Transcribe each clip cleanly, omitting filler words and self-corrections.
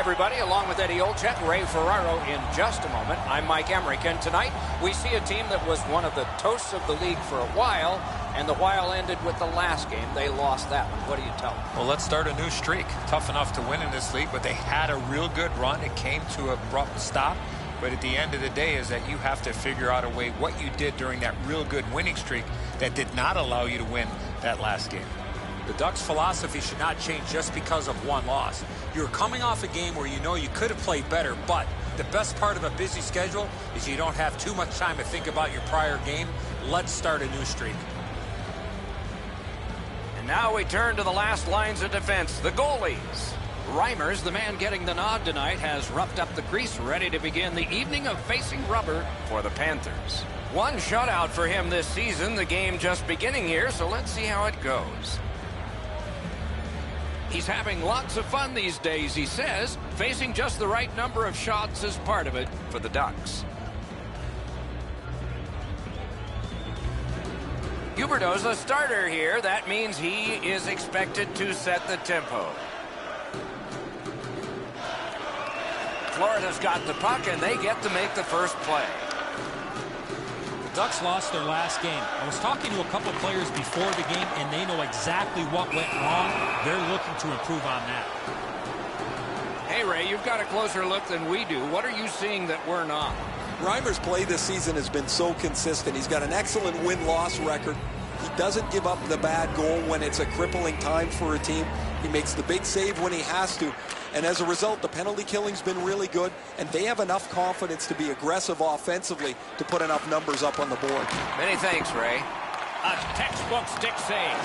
everybody, along with Eddie Olczyk, Ray Ferraro in just a moment. I'm Mike Emmerich, and tonight we see a team that was one of the toasts of the league for a while, and the while ended with the last game. They lost that one. What do you tell them? Well, let's start a new streak. Tough enough to win in this league, but they had a real good run. It came to an abrupt stop. But at the end of the day is that you have to figure out a way what you did during that real good winning streak that did not allow you to win that last game. The Ducks' philosophy should not change just because of one loss. You're coming off a game where you know you could have played better, but the best part of a busy schedule is you don't have too much time to think about your prior game. Let's start a new streak. And now we turn to the last lines of defense, the goalies. Reimers, the man getting the nod tonight, has roughed up the crease, ready to begin the evening of facing rubber for the Panthers. One shutout for him this season, the game just beginning here, so let's see how it goes. He's having lots of fun these days, he says. Facing just the right number of shots is part of it for the Ducks. Huberdeau's a starter here. That means he is expected to set the tempo. Florida's got the puck, and they get to make the first play. The Ducks lost their last game. I was talking to a couple players before the game, and they know exactly what went wrong. They're looking to improve on that. Hey, Ray, you've got a closer look than we do. What are you seeing that we're not? Reimer's play this season has been so consistent. He's got an excellent win-loss record. He doesn't give up the bad goal when it's a crippling time for a team. He makes the big save when he has to. And as a result, the penalty killing's been really good, and they have enough confidence to be aggressive offensively to put enough numbers up on the board. Many thanks, Ray. A textbook stick save.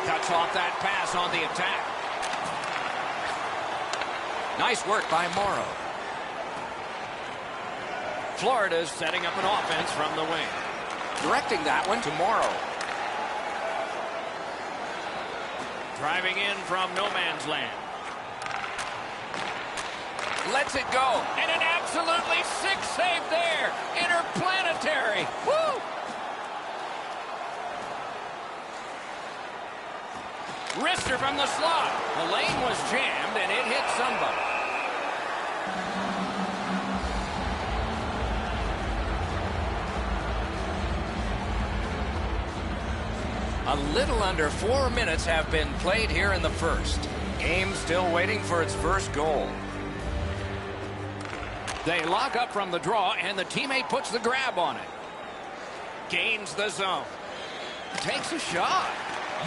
Cuts off that pass on the attack. Nice work by Morrow. Florida's setting up an offense from the wing. Directing that one to Morrow. Driving in from no man's land. Lets it go. And an absolutely sick save there. Interplanetary. Woo! Wrister from the slot. The lane was jammed, and it hit somebody. A little under 4 minutes have been played here in the first. Game still waiting for its first goal. They lock up from the draw, and the teammate puts the grab on it. Gains the zone. Takes a shot.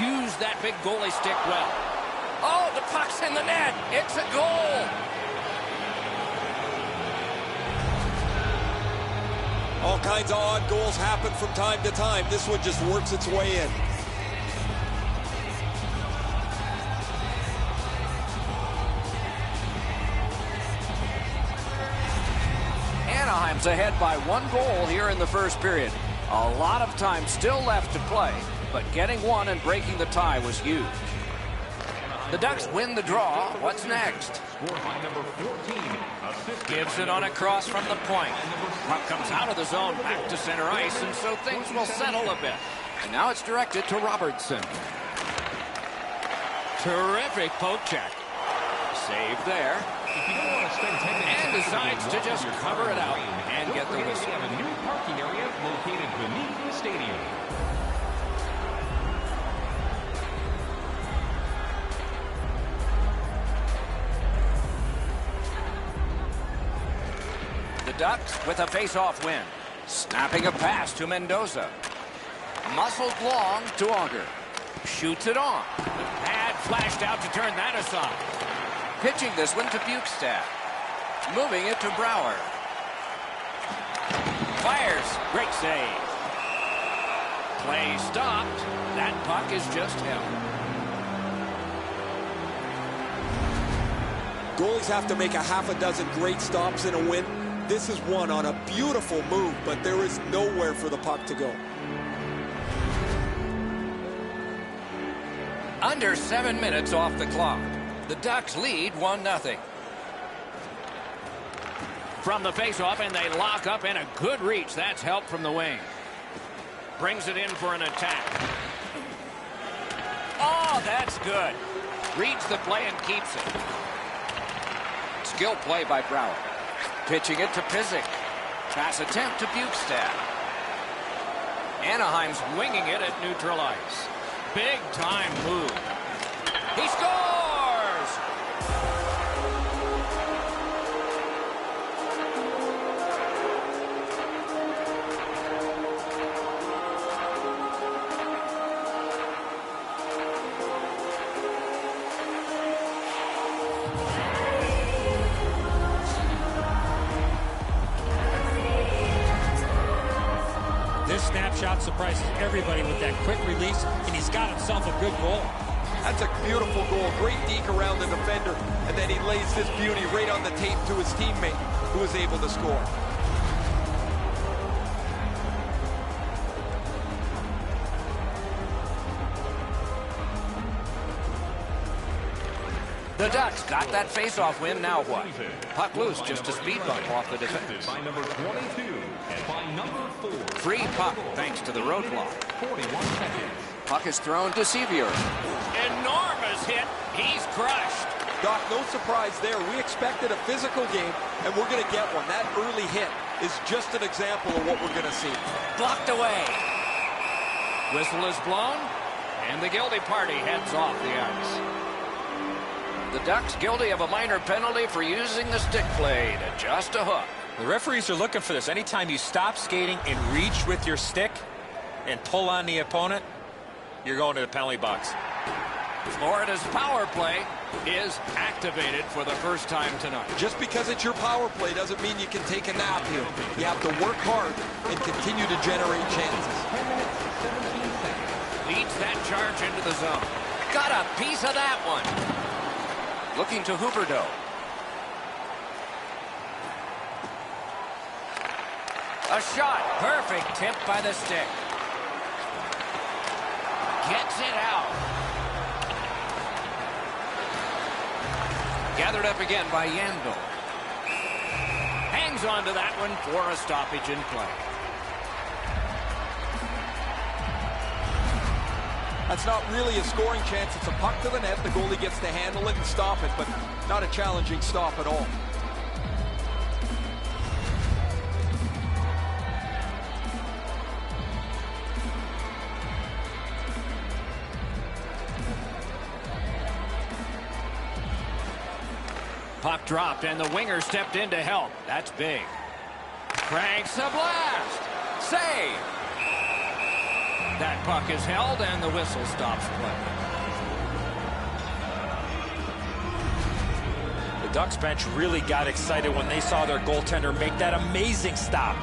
Used that big goalie stick well. Oh, the puck's in the net. It's a goal. All kinds of odd goals happen from time to time. This one just works its way in. Anaheim's ahead by 1 goal here in the first period. A lot of time still left to play, but getting one and breaking the tie was huge. The Ducks win the draw. What's next? Gives it on a cross from the point. Puck comes out of the zone back to center ice, and so things will settle a bit. And now it's directed to Robertson. Terrific poke check. Save there. And decides to just cover it out and get the whistle. We have a new parking area located beneath the stadium. The Ducks with a face-off win. Snapping a pass to Mendoza. Muscled long to Auger. Shoots it on. The pad flashed out to turn that aside. Pitching this one to Bukestad. Moving it to Brouwer. Fires. Great save. Play stopped. That puck is just held. Goalies have to make a half a dozen great stops in a win. This is one on a beautiful move, but there is nowhere for the puck to go. Under 7 minutes off the clock. The Ducks lead 1-0. From the faceoff, and they lock up, and a good reach. That's help from the wing. Brings it in for an attack. Oh, that's good. Reads the play and keeps it. skill play by Brower. Pitching it to Pizik. Pass attempt to Bukestad. Anaheim's winging it at neutral ice. Big time move. He scores! This snapshot surprises everybody with that quick release, and he's got himself a good goal. That's a beautiful goal. Great deke around the defender, and then he lays this beauty right on the tape to his teammate, who was able to score. The Ducks got that face-off win. Now what? Puck loose, just a speed bump off the defense. By number 22 and by number 4. Free puck thanks to the roadblock. 41 seconds. Puck is thrown to Sevier. Enormous hit. He's crushed. Doc, no surprise there. We expected a physical game, and we're going to get one. That early hit is just an example of what we're going to see. Blocked away. Whistle is blown, and the guilty party heads off the ice. The Ducks guilty of a minor penalty for using the stick blade. Just a hook. The referees are looking for this. Anytime you stop skating and reach with your stick and pull on the opponent, you're going to the penalty box. Florida's power play is activated for the first time tonight. Just because it's your power play doesn't mean you can take a nap here. You have to work hard and continue to generate chances. 10 minutes, 17 seconds. Leads that charge into the zone. Got a piece of that one. Looking to Huberdeau. A shot. Perfect tip by the stick. Gets it out. Gathered up again by Yandel. Hangs on to that one for a stoppage in play. That's not really a scoring chance. It's a puck to the net. The goalie gets to handle it and stop it, but not a challenging stop at all. Puck dropped, and the winger stepped in to help. That's big. Cranks a blast. Save. That puck is held, and the whistle stops play. The Ducks bench really got excited when they saw their goaltender make that amazing stop.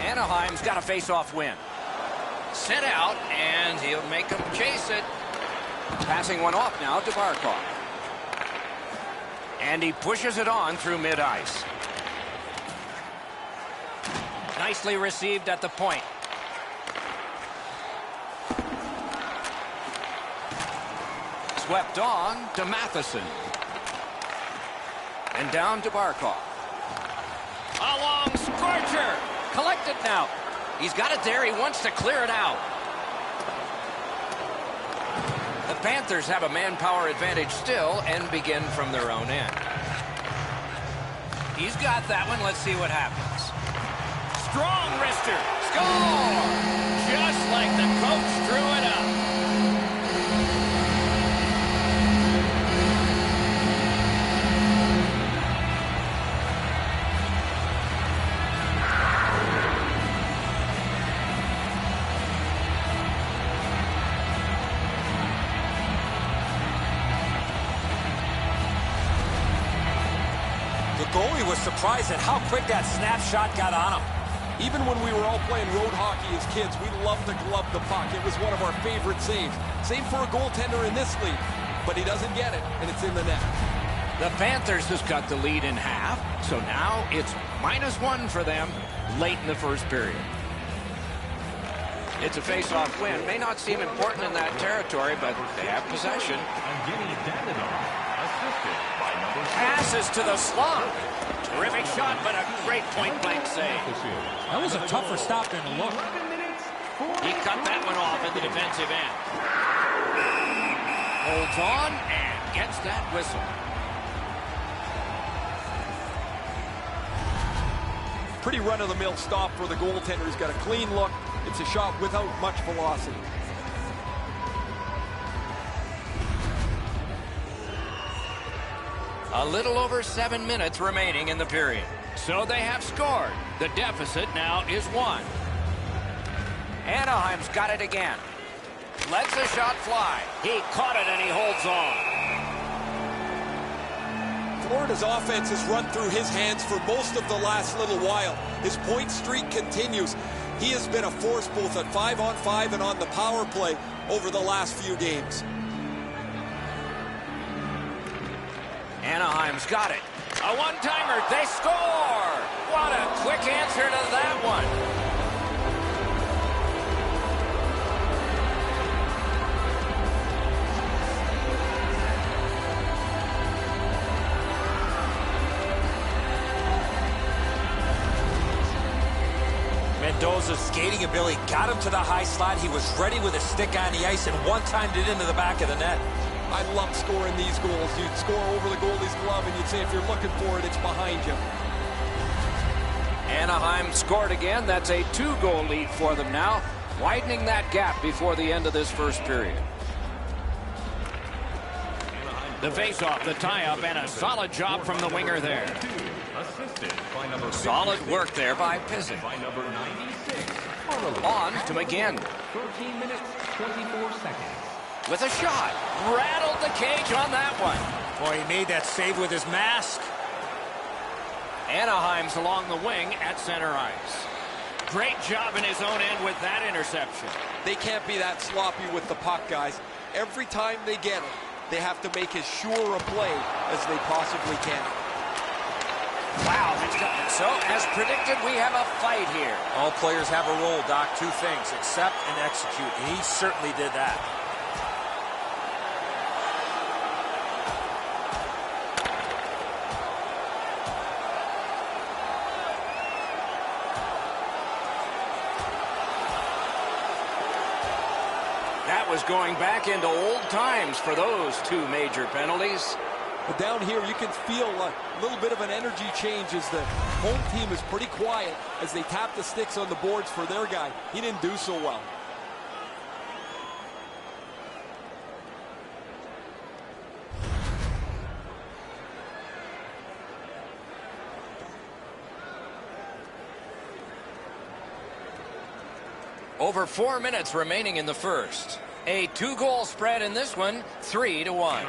Anaheim's got a face-off win. Sent out, and he'll make them chase it. Passing one off now to Barkov. And he pushes it on through mid-ice. Nicely received at the point. Swept on to Matheson. And down to Barkov. A long scorcher. Collected now. He's got it there. He wants to clear it out. The Panthers have a manpower advantage still and begin from their own end. He's got that one. Let's see what happens. Strong wrister. Score! Just like the coach drew it up. Goalie was surprised at how quick that snapshot got on him. Even when we were all playing road hockey as kids, we loved to glove the puck. It was one of our favorite saves. Same for a goaltender in this league, but he doesn't get it, and it's in the net. The Panthers has got the lead in half, so now it's -1 for them late in the first period. It's a face-off win. May not seem important in that territory, but they have possession. Evgeny Dadonov, assisted by number 6. Passes to the slot. Terrific shot, but a great point-blank save. That was a tougher stop than it looked. He cut that one off in the defensive end. Holds on and gets that whistle. Pretty run-of-the-mill stop for the goaltender. He's got a clean look. It's a shot without much velocity. A little over 7 minutes remaining in the period. So they have scored. The deficit now is 1. Anaheim's got it again. Lets the shot fly. He caught it and he holds on. Florida's offense has run through his hands for most of the last little while. His point streak continues. He has been a force both at 5-on-5 and on the power play over the last few games. Anaheim's got it. A one-timer. They score! What a quick answer to that one. Mendoza's skating ability got him to the high slot. He was ready with a stick on the ice and one-timed it into the back of the net. I love scoring these goals. You'd score over the goalie's glove and you'd say if you're looking for it, it's behind you. Anaheim scored again. That's a 2-goal lead for them now, widening that gap before the end of this first period. The face-off, the tie-up, and a solid job from the winger there. Solid work there by Pizik. On to McGinn. 13 minutes, 24 seconds. With a shot. Rattled the cage on that one. Boy, he made that save with his mask. Anaheim's along the wing at center ice. Great job in his own end with that interception. They can't be that sloppy with the puck, guys. Every time they get it, they have to make as sure a play as they possibly can. Wow. So, as predicted, we have a fight here. All players have a role, Doc. Two things, accept and execute. And he certainly did that. That was going back into old times for those two major penalties. But down here, you can feel a little bit of an energy change as the home team is pretty quiet as they tap the sticks on the boards for their guy. He didn't do so well. Over 4 minutes remaining in the first. A 2-goal spread in this one, 3-1.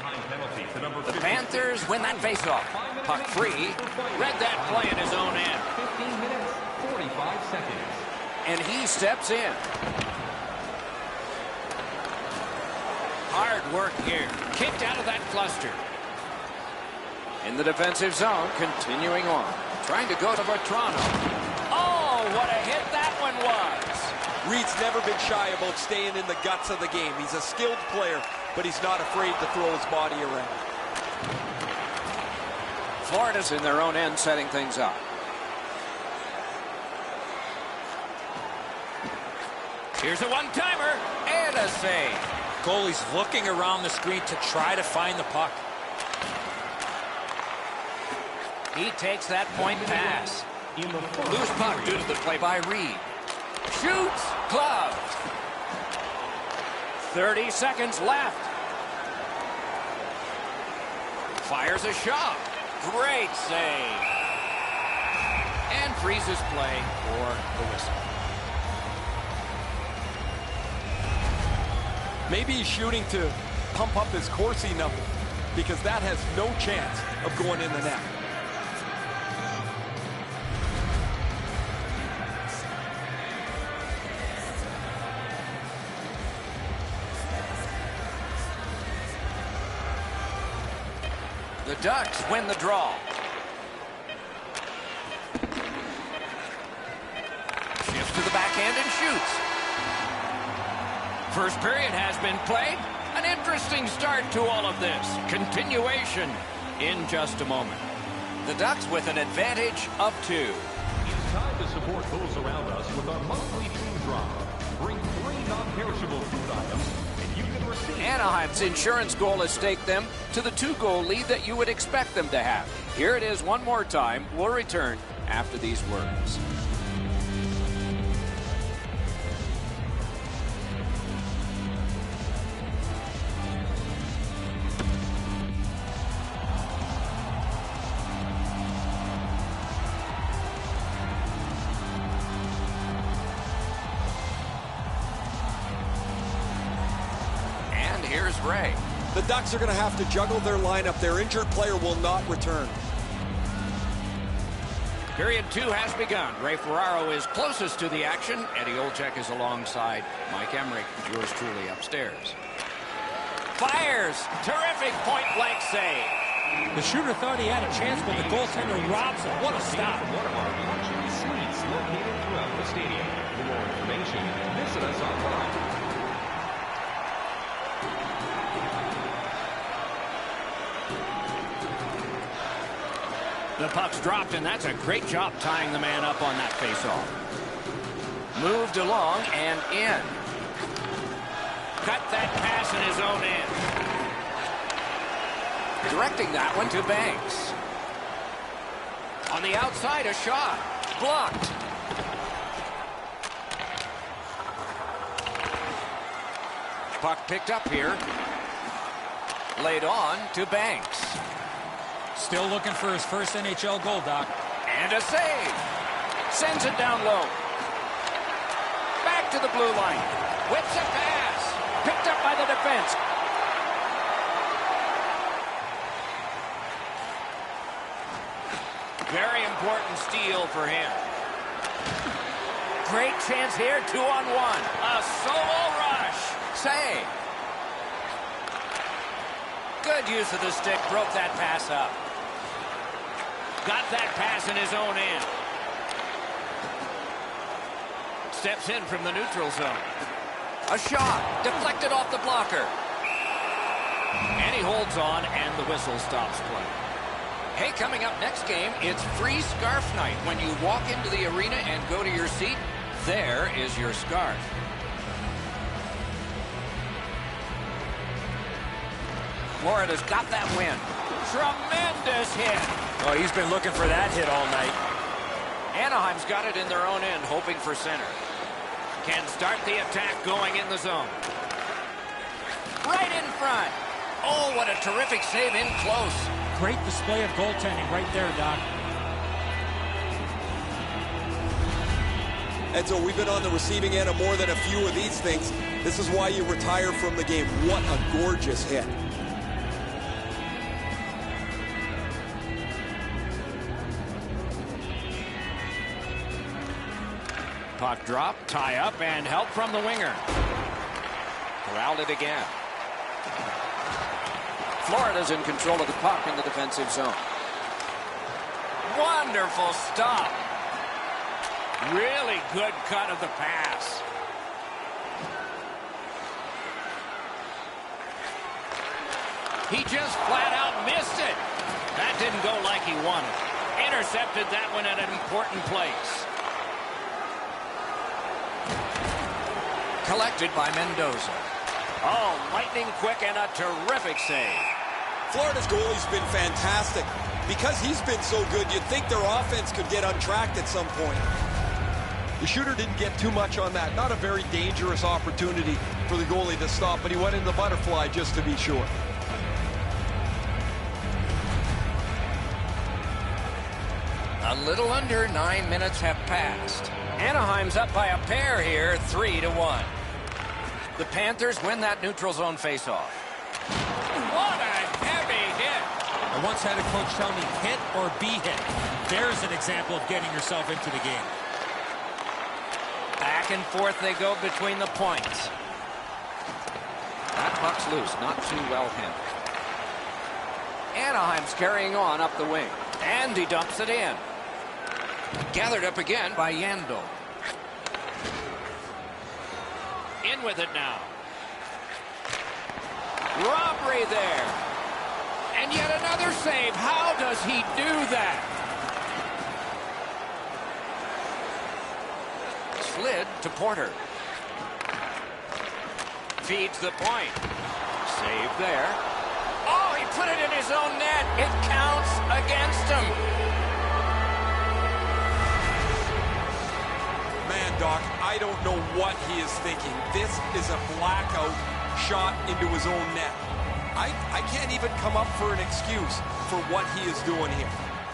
The Panthers win that faceoff. Puck free. Read that play in his own end. 15 minutes, 45 seconds. And he steps in. Hard work here. Kicked out of that cluster. In the defensive zone, continuing on. Trying to go to Bertrano. Oh, what a hit that one was. Reed's never been shy about staying in the guts of the game. He's a skilled player, but he's not afraid to throw his body around. Florida's in their own end setting things up. Here's a one-timer and a save. Goalie's looking around the screen to try to find the puck. He takes that point pass. Loose puck due to the play by Reed. Shoots, gloved. 30 seconds left. Fires a shot. Great save. And freezes play for the whistle. Maybe he's shooting to pump up his Corsi number because that has no chance of going in the net. The Ducks win the draw. Shifts to the backhand and shoots. First period has been played. An interesting start to all of this. Continuation in just a moment. The Ducks with an advantage of 2. It's time to support those around us with our monthly food drive. Bring 3 non-perishable food items, and you can receive... Anaheim's insurance goal has staked them to the 2-goal lead that you would expect them to have. Here it is one more time. We'll return after these words. Here's Ray. The Ducks are going to have to juggle their lineup. Their injured player will not return. Period 2 has begun. Ray Ferraro is closest to the action. Eddie Olczyk is alongside Mike Emmerich, yours truly upstairs. Fires! Terrific point-blank save. The shooter thought he had a chance, but the goaltender robs him. What a stop. One of our luxury suites located throughout the stadium. For more information, visit us online. The puck's dropped, and that's a great job tying the man up on that faceoff. Moved along and in. Cut that pass in his own end. Directing that one to Banks. On the outside, a shot. Blocked. Puck picked up here. Laid on to Banks. Still looking for his first NHL goal, Doc. And a save. Sends it down low. Back to the blue line. Whips a pass. Picked up by the defense. Very important steal for him. Great chance here, 2-on-1. A solo rush. Save. Good use of the stick. Broke that pass up. Got that pass in his own end. Steps in from the neutral zone. A shot. Deflected off the blocker. And he holds on, and the whistle stops play. Hey, coming up next game, it's free scarf night. When you walk into the arena and go to your seat, there is your scarf. Florida's got that win. Tremendous hit. Oh, he's been looking for that hit all night. Anaheim's got it in their own end, hoping for center. Can start the attack going in the zone. Right in front. Oh, what a terrific save in close. Great display of goaltending right there, Doc. And so we've been on the receiving end of more than a few of these things. This is why you retire from the game. What a gorgeous hit. Puck drop, tie up, and help from the winger. Corralled it again. Florida's in control of the puck in the defensive zone. Wonderful stop. Really good cut of the pass. He just flat out missed it. That didn't go like he wanted. Intercepted that one at an important place. Collected by Mendoza. Oh, lightning quick and a terrific save. Florida's goalie's been fantastic. Because he's been so good, you'd think their offense could get untracked at some point. The shooter didn't get too much on that. Not a very dangerous opportunity for the goalie to stop, but he went in the butterfly just to be sure. A little under 9 minutes have passed. Anaheim's up by a pair here, 3-1. The Panthers win that neutral zone faceoff. What a heavy hit. I once had a coach tell me, hit or be hit. There's an example of getting yourself into the game. Back and forth they go between the points. That puck's loose, not too well handled. Anaheim's carrying on up the wing. And he dumps it in. Gathered up again by Yandel. In with it now. Robbery there. And yet another save. How does he do that? Slid to Porter. Feeds the point. Save there. Oh, he put it in his own net. It counts against him. Man, Doc, I don't know what he is thinking. This is a blackout shot into his own net. I can't even come up for an excuse for what he is doing here.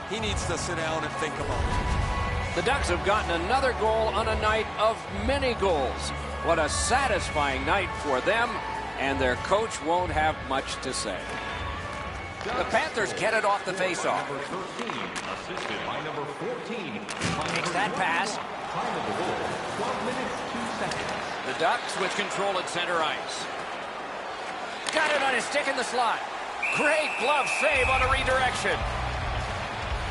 He needs to sit down and think about it. The Ducks have gotten another goal on a night of many goals. What a satisfying night for them, and their coach won't have much to say. The Panthers get it off the faceoff. Number 13, assisted by number 14. Takes that pass. Time of the goal, 12 minutes, 2 seconds. The Ducks with control at center ice. Got it on his stick in the slot. Great glove save on a redirection.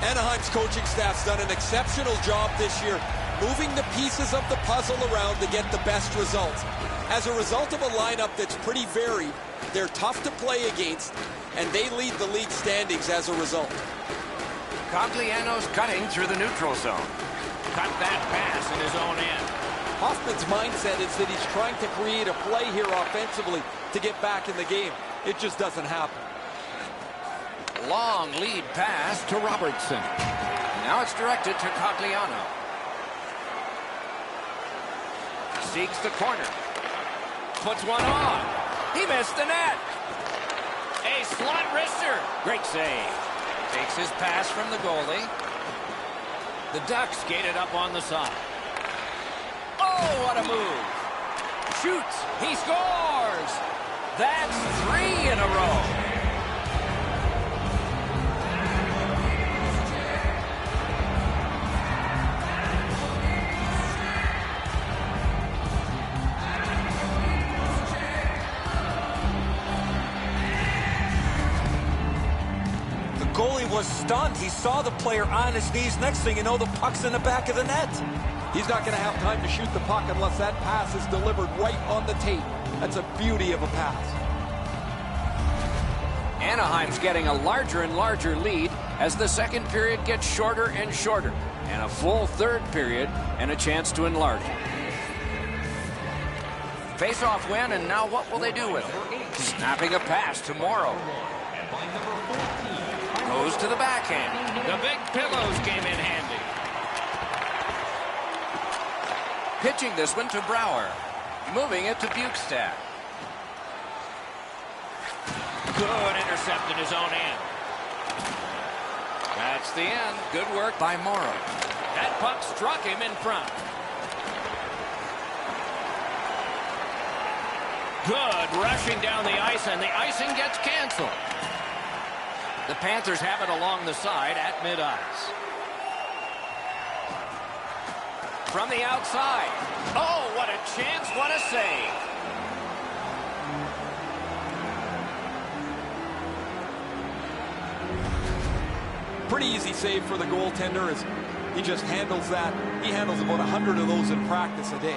Anaheim's coaching staff's done an exceptional job this year moving the pieces of the puzzle around to get the best results. As a result of a lineup that's pretty varied, they're tough to play against, and they lead the league standings as a result. Cogliano's cutting through the neutral zone. Cut that pass in his own end. Hoffman's mindset is that he's trying to create a play here offensively to get back in the game. It just doesn't happen. Long lead pass to Robertson. Now it's directed to Cogliano. Seeks the corner. Puts one on. He missed the net. A slot wrister. Great save. Takes his pass from the goalie. The Ducks skated up on the side. Oh, what a move. Shoots. He scores. That's 3 in a row. Goalie was stunned. He saw the player on his knees. Next thing you know, the puck's in the back of the net. He's not going to have time to shoot the puck unless that pass is delivered right on the tape. That's a beauty of a pass. Anaheim's getting a larger and larger lead as the second period gets shorter and shorter, and a full third period and a chance to enlarge it. Face-off win, and now what will they do with it? Snapping a pass to Morrow. Goes to the backhand. The big pillows came in handy. Pitching this one to Brouwer. Moving it to Bukestad. Good intercept in his own end. That's the end. Good work by Morrow. That puck struck him in front. Good rushing down the ice, and the icing gets canceled. The Panthers have it along the side at mid-ice. From the outside. Oh, what a chance, what a save. Pretty easy save for the goaltender as he just handles that. He handles about 100 of those in practice a day.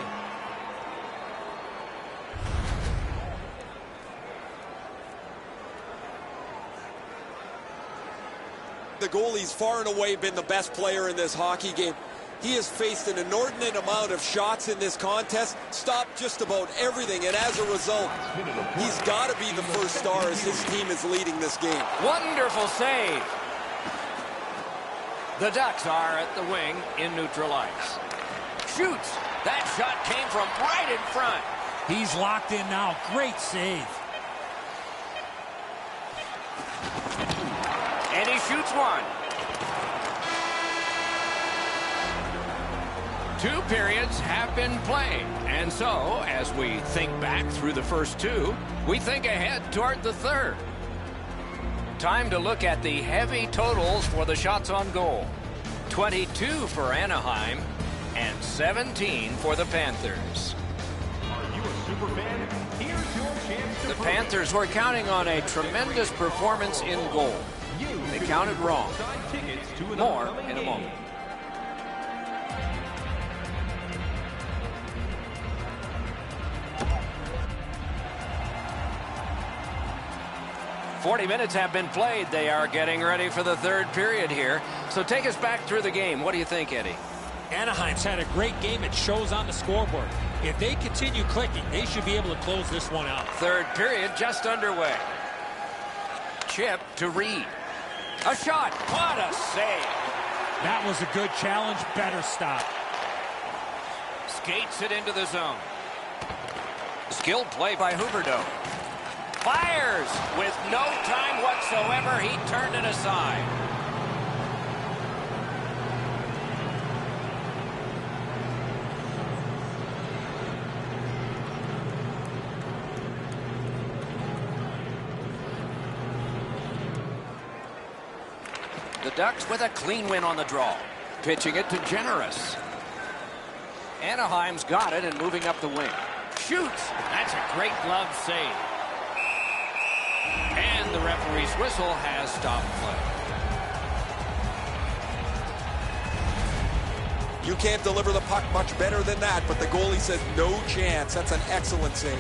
The goalie's far and away been the best player in this hockey game. He has faced an inordinate amount of shots in this contest, stopped just about everything, and as a result, he's got to be the first star as his team is leading this game. Wonderful save. The Ducks are at the wing in neutral ice. Shoots. That shot came from right in front. He's locked in now. Great save. And he shoots one. 2 periods have been played. And so, as we think back through the first 2, we think ahead toward the third. Time to look at the heavy totals for the shots on goal. 22 for Anaheim and 17 for the Panthers. Are you a super fan? Here's your chance to The Panthers were counting on a tremendous performance in goal. They counted wrong. More in a moment. 40 minutes have been played. They are getting ready for the third period here. So take us back through the game. What do you think, Eddie? Anaheim's had a great game. It shows on the scoreboard. If they continue clicking, they should be able to close this one out. Third period just underway. Chip to Reed. A shot. What a save. That was a good challenge. Better stop. Skates it into the zone. Skilled play by Huberdeau. Fires with no time whatsoever. He turned it aside. The Ducks with a clean win on the draw. Pitching it to Generous. Anaheim's got it and moving up the wing. Shoots. That's a great glove save. And the referee's whistle has stopped play. You can't deliver the puck much better than that, but the goalie says no chance. That's an excellent save.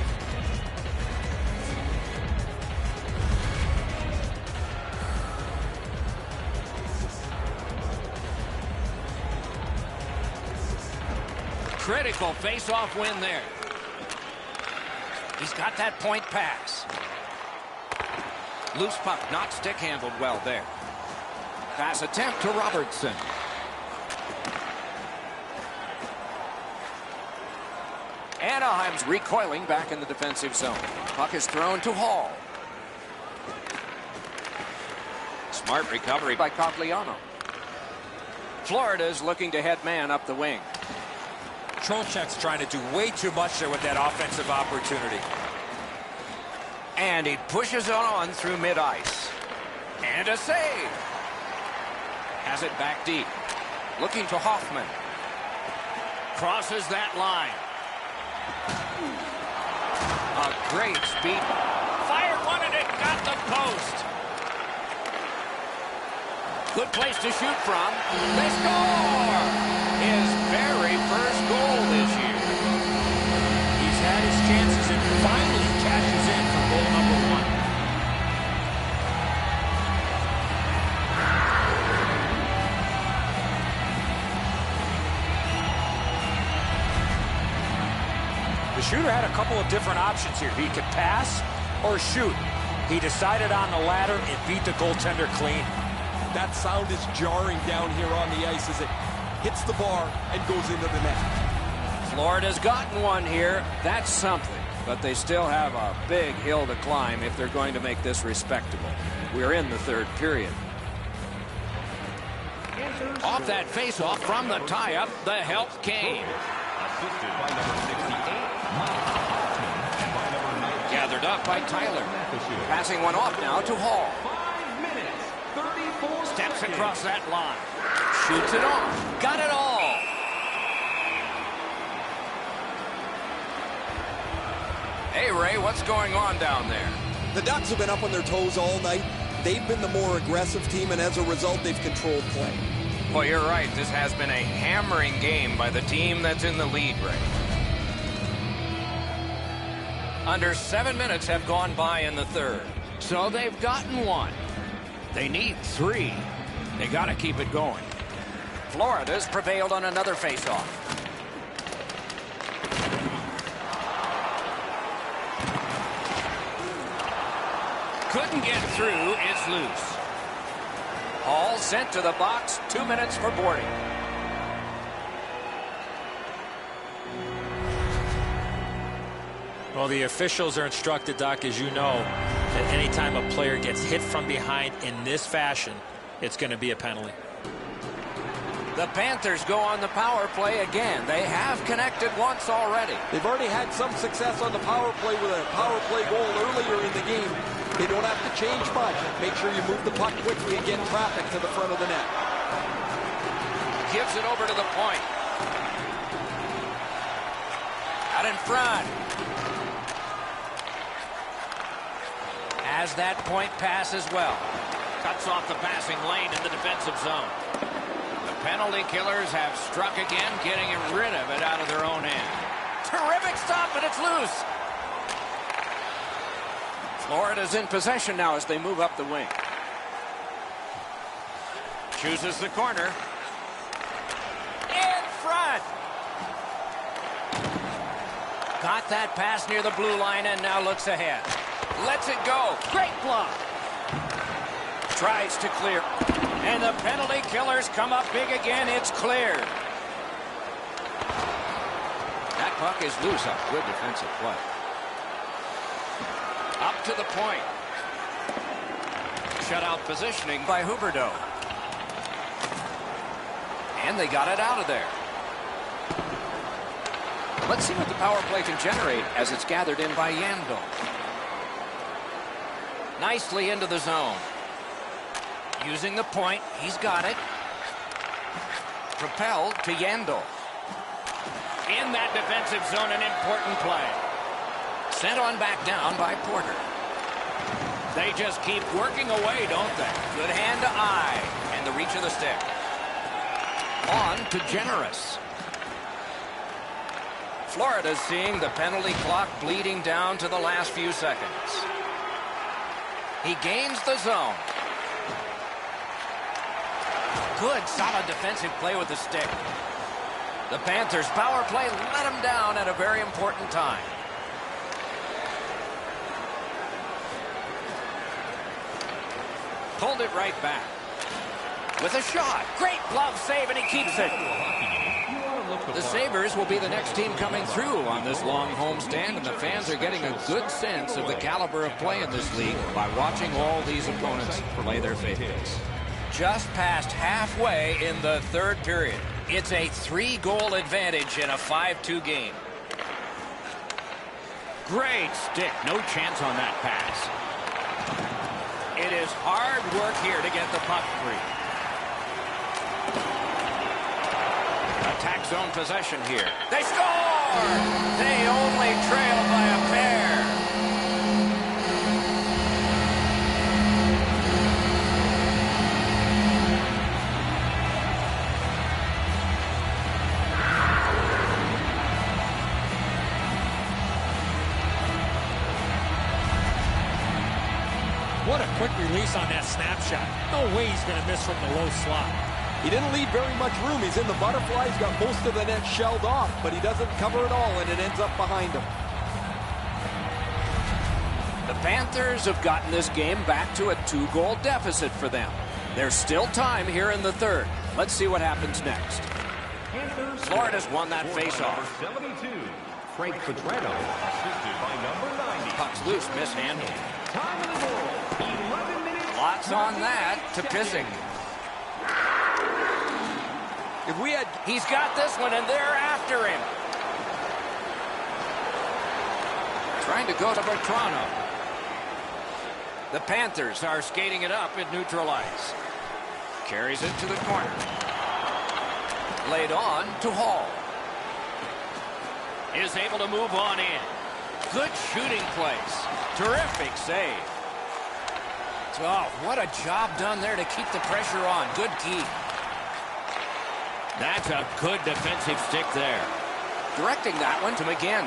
Critical face-off win there. He's got that point pass. Loose puck, not stick-handled well there. Pass attempt to Robertson. Anaheim's recoiling back in the defensive zone. Puck is thrown to Hall. Smart recovery by Cogliano. Florida's looking to head man up the wing. Trocheck's trying to do way too much there with that offensive opportunity. And he pushes it on through mid-ice. And a save. Has it back deep. Looking to Hoffman. Crosses that line. A great speed. Fired one and it got the post. Good place to shoot from. They score! His very first goal this year. He's had his chances and finally cashes in for goal number 1. The shooter had a couple of different options here. He could pass or shoot. He decided on the latter and beat the goaltender clean. That sound is jarring down here on the ice as it hits the bar and goes into the net. Florida's gotten one here. That's something. But they still have a big hill to climb if they're going to make this respectable. We're in the third period. Off that face-off from the tie-up, the help came. Assisted by number 68, Gathered up by Tyler. Passing one off now to Hall. 5 minutes, 34 Steps seconds. across that line. Shoots it off. Got it all. Hey, Ray, what's going on down there? The Ducks have been up on their toes all night. They've been the more aggressive team, and as a result, they've controlled play. Well, you're right. This has been a hammering game by the team that's in the lead, Ray. Under 7 minutes have gone by in the third. So they've gotten one. They need 3. They got to keep it going. Florida's prevailed on another faceoff. Couldn't get through. It's loose. Hall sent to the box. 2 minutes for boarding. Well, the officials are instructed, Doc, as you know, that anytime a player gets hit from behind in this fashion, it's going to be a penalty. The Panthers go on the power play again. They have connected once already. They've already had some success on the power play with a power play goal earlier in the game. They don't have to change much. Make sure you move the puck quickly and get traffic to the front of the net. Gives it over to the point. Out in front. Has that point pass as well. Cuts off the passing lane in the defensive zone. The penalty killers have struck again, getting rid of it out of their own end. Terrific stop, but it's loose. Florida's in possession now as they move up the wing. Chooses the corner. In front. Got that pass near the blue line and now looks ahead. Lets it go. Great block. Tries to clear. And the penalty killers come up big again. It's cleared. That puck is loose. A good defensive play. Up to the point. Shutout positioning by Huberdeau. And they got it out of there. Let's see what the power play can generate as it's gathered in by Yandel. Nicely into the zone. Using the point, he's got it. Propelled to Yandel. In that defensive zone, an important play. Sent on back down by Porter. They just keep working away, don't they? Good hand to eye. And the reach of the stick. On to Generous. Florida's seeing the penalty clock bleeding down to the last few seconds. He gains the zone. Good, solid defensive play with the stick. The Panthers' power play let him down at a very important time. Pulled it right back. With a shot. Great glove save, and he keeps it. The Sabres will be the next team coming through on this long homestand, and the fans are getting a good sense of the caliber of play in this league by watching all these opponents play their favorites. Just past halfway in the third period. It's a 3-goal advantage in a 5-2 game. Great stick. No chance on that pass. It is hard work here to get the puck free. Attack zone possession here. They score! They only trail by a pair. What a quick release on that snapshot. No way he's going to miss from the low slot. He didn't leave very much room. He's in the butterfly. He's got most of the net shelled off, but he doesn't cover it all, and it ends up behind him. The Panthers have gotten this game back to a 2-goal deficit for them. There's still time here in the third. Let's see what happens next. Florida's won that faceoff. 72. Frank Petrano, assisted by number 90. Puck's loose, mishandled. Time of the goal, 11 minutes. Lots on that to Pissing. He's got this one, and they're after him. Trying to go to Bertrano. The Panthers are skating it up at neutral ice. Carries it to the corner. Laid on to Hall. Is able to move on in. Good shooting place. Terrific save. Oh, what a job done there to keep the pressure on. Good keep. That's a good defensive stick there. Directing that one to McGinn.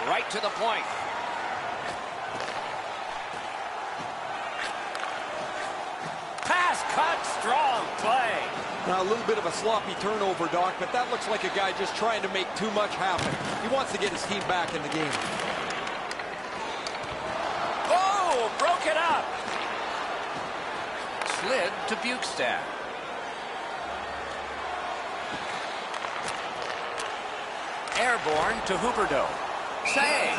Right to the point. Pass cut, strong play. Now, a little bit of a sloppy turnover, Doc, but that looks like a guy just trying to make too much happen. He wants to get his team back in the game. Oh, broke it up. Slid to Bukestad. Airborne to Huberdeau. Save.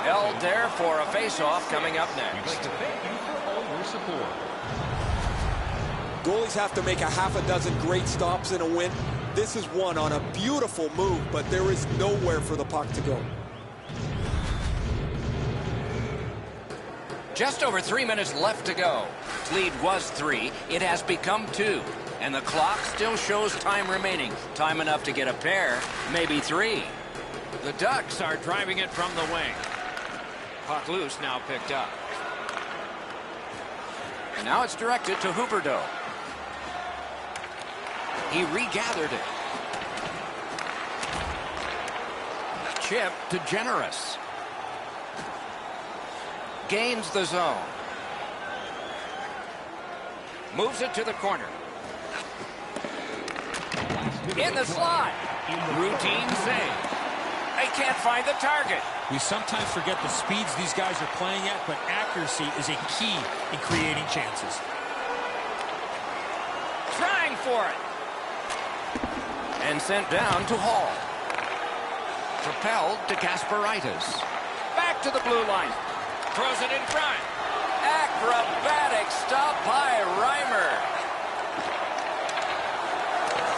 Held there for a face-off coming up next. We'd like to thank you for all your support. Goalies have to make a half a dozen great stops in a win. This is one on a beautiful move, but there is nowhere for the puck to go. Just over 3 minutes left to go. Lead was 3. It has become 2. And the clock still shows time remaining. Time enough to get a pair, maybe 3. The Ducks are driving it from the wing. Puck loose, now picked up. And now it's directed to Huberdeau. He regathered it. chip to Generous. Gains the zone. Moves it to the corner. In the slot. Routine save. They can't find the target. We sometimes forget the speeds these guys are playing at, but accuracy is a key in creating chances. Trying for it. And sent down to Hall. Propelled to Gasparitis. Back to the blue line. Throws it in front. Acrobatic stop by Reimer.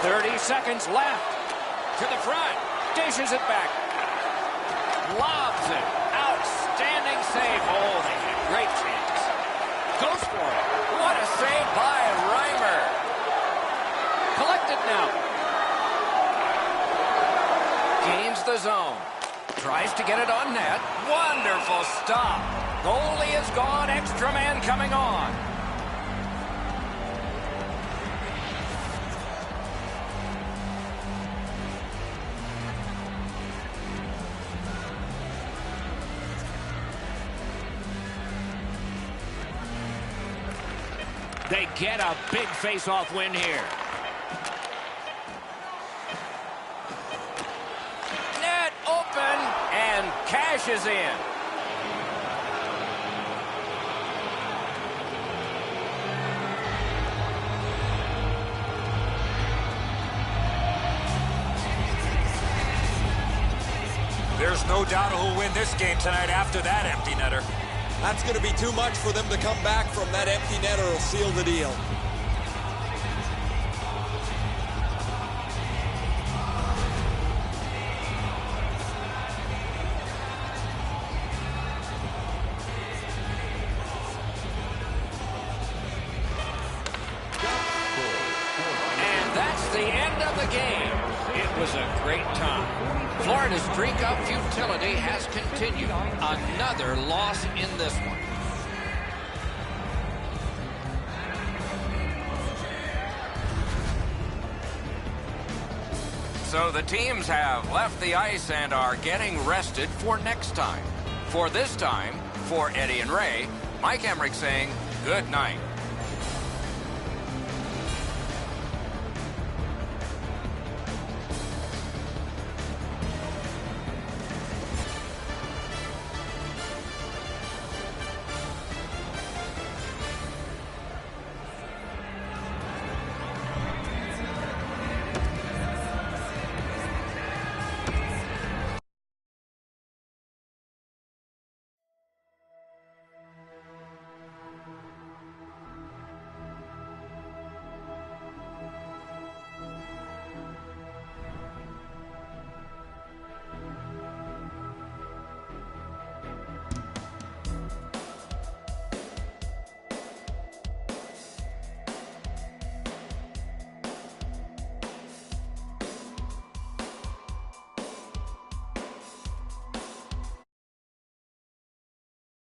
30 seconds left. To the front. Dishes it back. Lobs it. Outstanding save. Oh, they had a great chance. Goes for it. What a save by Reimer. Collected now. Gains the zone. Tries to get it on net. Wonderful stop. Goalie is gone. Extra man coming on. They get a big face-off win here. Net open and cashes in. There's no doubt who'll win this game tonight after that empty netter. That's going to be too much for them to come back from. That empty netter will seal the deal. And that's the end of the game. It was a great time. Florida's streak of futility has continued. Another loss in this one. So the teams have left the ice and are getting rested for next time. For this time, for Eddie and Ray, Mike Emmerich saying good night.